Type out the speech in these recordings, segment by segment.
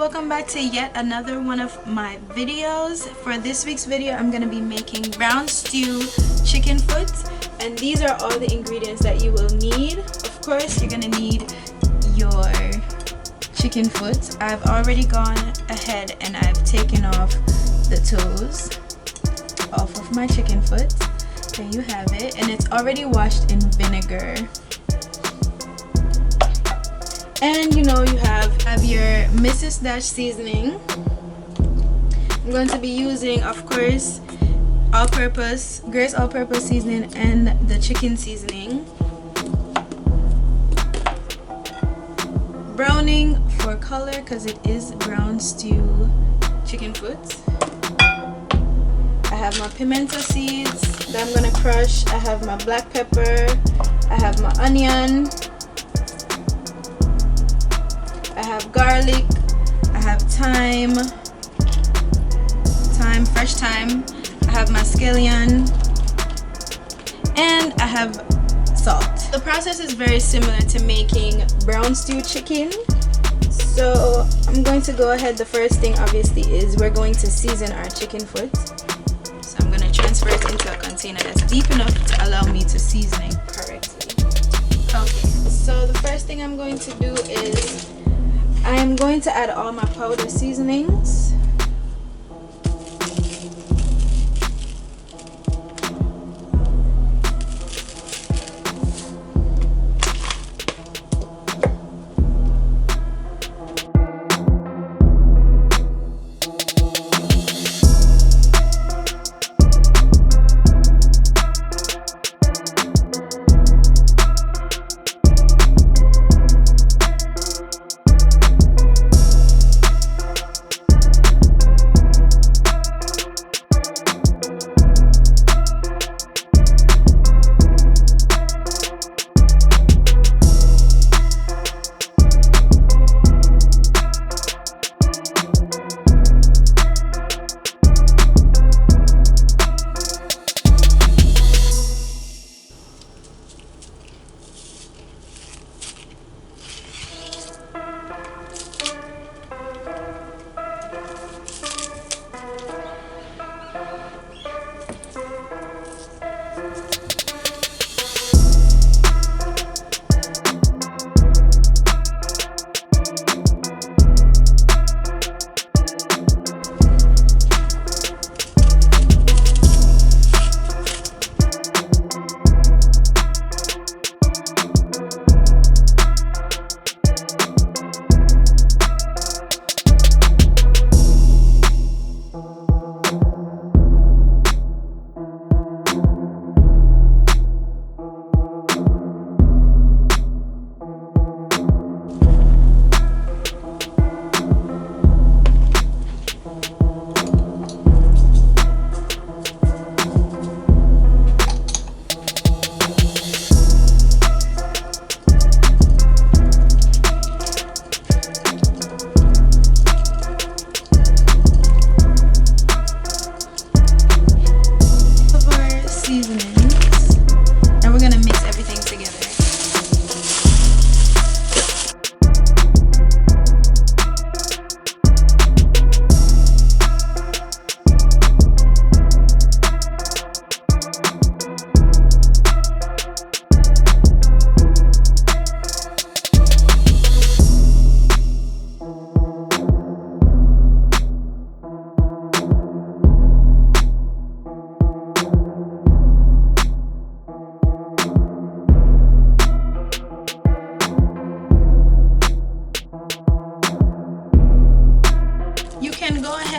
welcome back to yet another one of my videos. For this week's video, I'm going to be making brown stew chicken foot, and these are all the ingredients that you will need. Of course, you're going to need your chicken foot. I've already gone ahead and I've taken off the toes off of my chicken foot. There you have it, and it's already washed in vinegar. And you have your Mrs. Dash seasoning. I'm going to be using, of course, Grace all-purpose seasoning and the chicken seasoning. Browning for color because it is brown stew chicken foot. I have my pimento seeds that I'm gonna crush. I have my black pepper. I have my onion. I have garlic. I have thyme, fresh thyme. I have my scallion, and I have salt. The process is very similar to making brown stew chicken. So I'm going to go ahead. The first thing obviously is we're going to season our chicken foot. So I'm going to transfer it into a container that's deep enough to allow me to season it correctly. Okay, so the first thing I'm going to do is I'm going to add all my powder seasonings.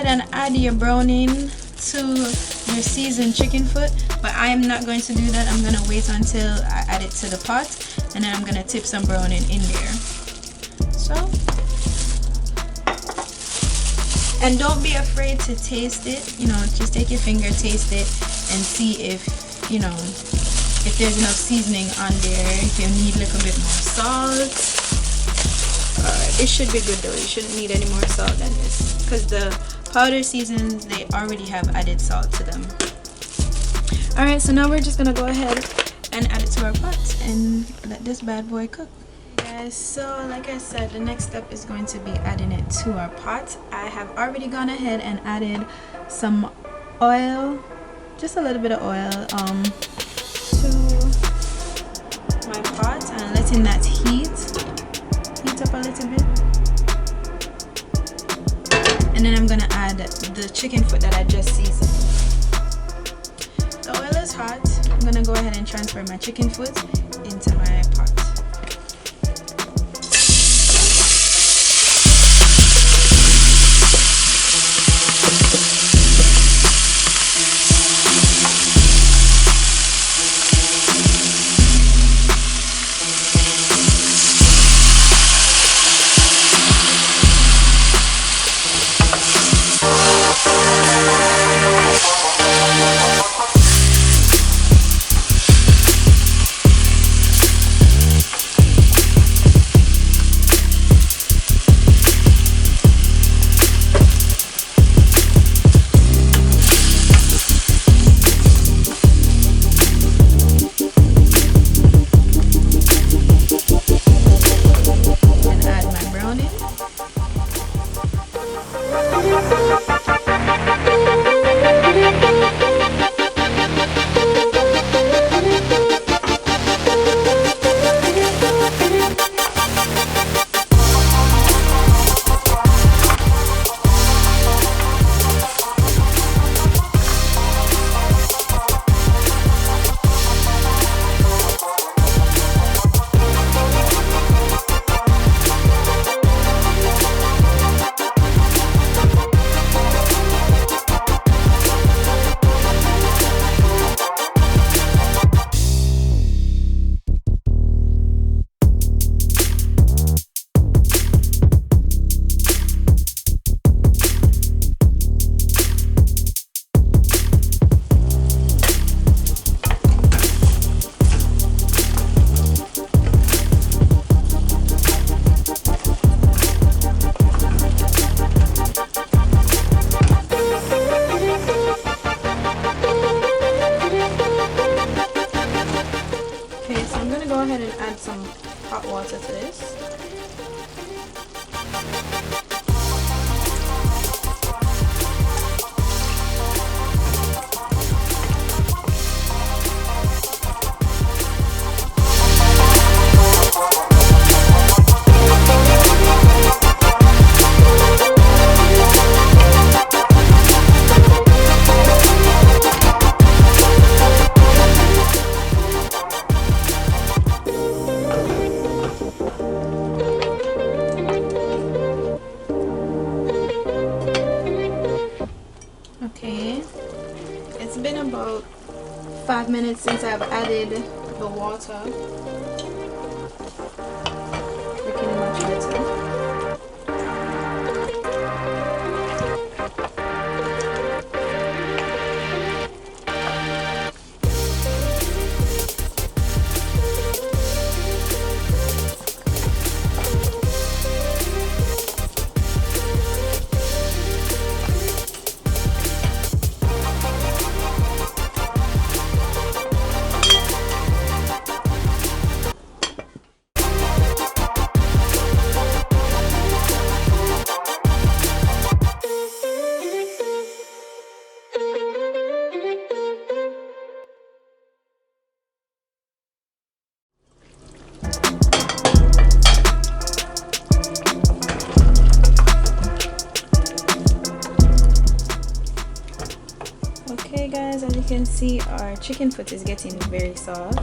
And add your browning to your seasoned chicken foot, but I am not going to do that. I'm going to wait until I add it to the pot, and then I'm going to tip some browning in there. So, and don't be afraid to taste it. Just take your finger, taste it, and see if if there's enough seasoning on there. If you need a little bit more salt, it should be good though. You shouldn't need any more salt than this, because the powder seasons, they already have added salt to them. Alright, so now we're just gonna go ahead and add it to our pot and let this bad boy cook. guys, so like I said, the next step is going to be adding it to our pot. I have already gone ahead and added some oil, just a little bit of oil, to my pot, and letting that heat up a little bit. And then I'm gonna add the chicken foot that I just seasoned. The oil is hot. I'm gonna go ahead and transfer my chicken foot into my pot. Hot water to this. Okay, it's been about 5 minutes since I've added the water. Looking much better. Okay guys, as you can see, our chicken foot is getting very soft.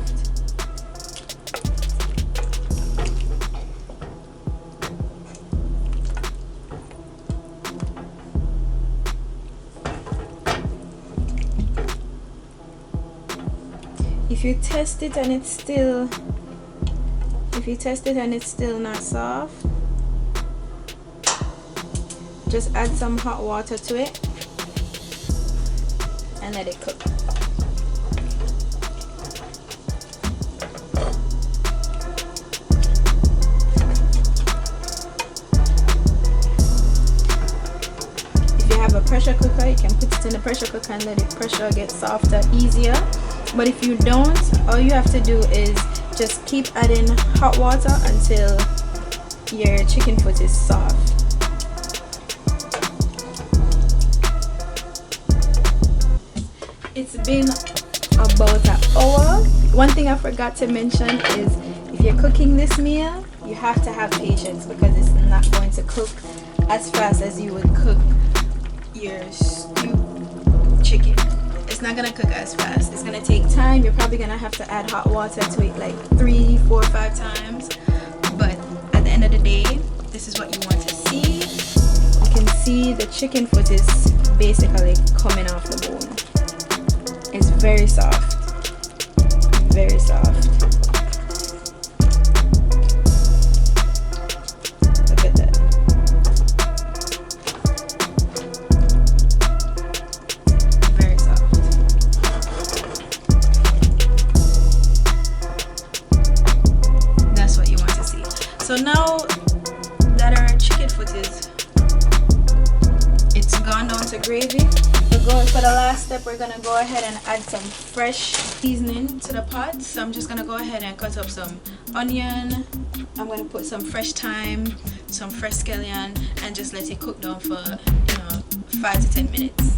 If you test it and it's still not soft, just add some hot water to it and let it cook. If you have a pressure cooker, you can put it in the pressure cooker and let it pressure get softer easier. But if you don't, all you have to do is just keep adding hot water until your chicken foot is soft. It's been about an hour. One thing I forgot to mention is if you're cooking this meal, you have to have patience because it's not going to cook as fast as you would cook your stewed chicken. It's not gonna cook as fast. It's gonna take time. You're probably gonna have to add hot water to it like 3, 4, 5 times. But at the end of the day, this is what you want to see. You can see the chicken foot is basically coming off the bone. It's very soft. Very soft. Look at that. Very soft. That's what you want to see. So now that our chicken foot it's gone down to gravy, we're going for the last step. We're gonna go ahead and add some fresh seasoning to the pot. So I'm just gonna go ahead and cut up some onion. I'm gonna put some fresh thyme, some fresh scallion, and just let it cook down for 5 to 10 minutes.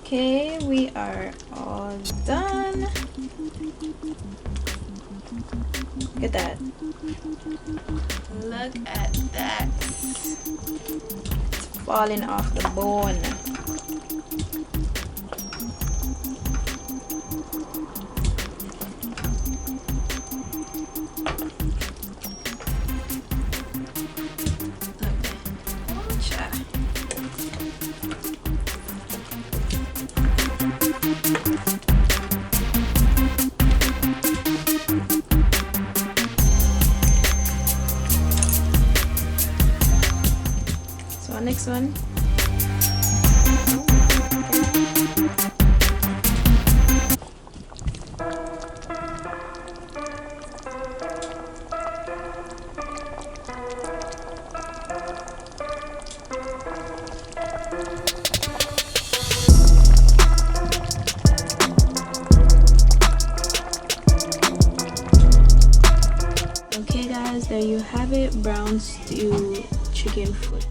Okay, we are all done. Look at that. Look at that. It's falling off the bone. Next one. Okay guys, there you have it, brown stew chicken foot.